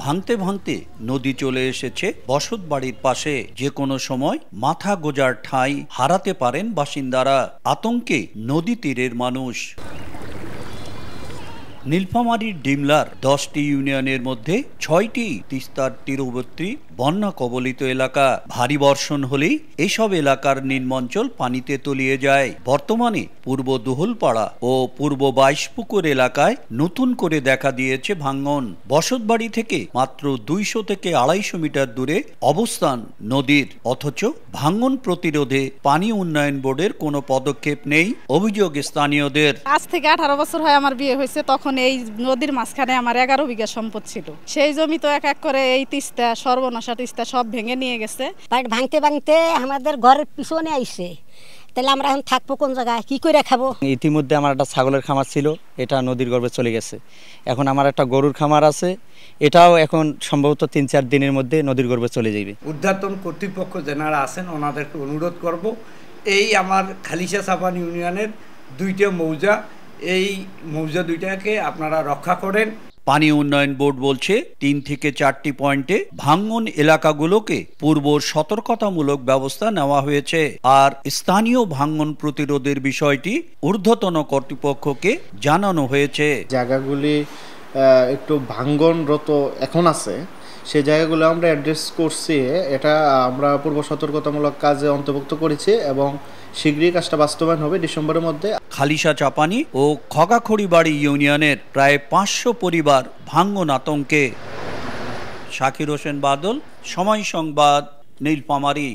ভাঙতে ভাঙতে নদী চলে এসেছে বসতবাড়ির পাশে। যে কোনো সময় মাথা গোজার ঠাঁই হারাতে পারেন বাসিন্দারা। আতঙ্কে নদী তীরের মানুষ। নীলফামারীর ডিমলার 10টি ইউনিয়নের মধ্যে 6টি তিস্তার তীরবর্তী বন্যা কবলিত এলাকা। ভারী বর্ষণ হলেই এসব এলাকার নিম্নাঞ্চল পানিতে তলিয়ে যায়। বর্তমানে পূর্ব দোহলপাড়া ও পূর্ব বাইশপুকুর এলাকায় নতুন করে দেখা দিয়েছে ভাঙন। বসতবাড়ি থেকে মাত্র 200 থেকে 250 মিটার দূরে অবস্থান নদীর, অথচ ভাঙন প্রতিরোধে পানি উন্নয়ন বোর্ডের কোনো পদক্ষেপ নেই। অভিযোগ স্থানীয়দের। আজ থেকে 18 বছর হয় আমার বিয়ে হয়েছে, তখন এই নদীর মাঝখানে আমার 11 বিঘা সম্পদ ছিল। সেই জমি তো এক এক করে এই তিস্তা সর্বনাশা তিস্তা সব ভেঙে নিয়ে গেছে। ভাঙতে ভাঙতে আমাদের ঘরের পিছনে আইছে, তাহলে আমরা এখন থাকবো কোন জায়গায়, কি করে খাবো? ইতিমধ্যে আমার একটা ছাগলের খামার ছিল, এটা নদীর গর্ভে চলে গেছে। এখন আমার একটা গরুর খামার আছে, এটাও এখন সম্ভবত 3-4 দিনের মধ্যে নদীর গর্ভে চলে যাবে। ঊর্ধ্বতন কর্তৃপক্ষ যারা আছেন ওনাদেরকে অনুরোধ করব, এই আমার খালিশা চাপান ইউনিয়নের 2টা মৌজা, এই মৌজা 2টাকে আপনারা রক্ষা করেন। পানি উন্নয়ন বোর্ড বলছে 3 থেকে 4টি পয়েন্টে ভাঙন এলাকাগুলোকে পূর্ব সতর্কতামূলক ব্যবস্থা নেওয়া হয়েছে। আর স্থানীয় ভাঙন প্রতিরোধের বিষয়টি ঊর্ধ্বতন কর্তৃপক্ষকে জানানো হয়েছে। জায়গাগুলি একটু ভাঙনরত এখন আছে, সেই জায়গাগুলো আমরা অ্যাড্রেস করছি, এটা আমরা পূর্ব সতর্কতামূলক কাজে অন্তর্ভুক্ত করেছি এবং শীঘ্রই কাজটা বাস্তবায়ন হবে ডিসেম্বরের মধ্যে। খালিশা চাপানি ও খগাখড়িবাড়ি ইউনিয়নের প্রায় 500 পরিবার ভাঙন আতঙ্কে। শাকির হোসেন বাদল, সময় সংবাদ, নীলফামারী।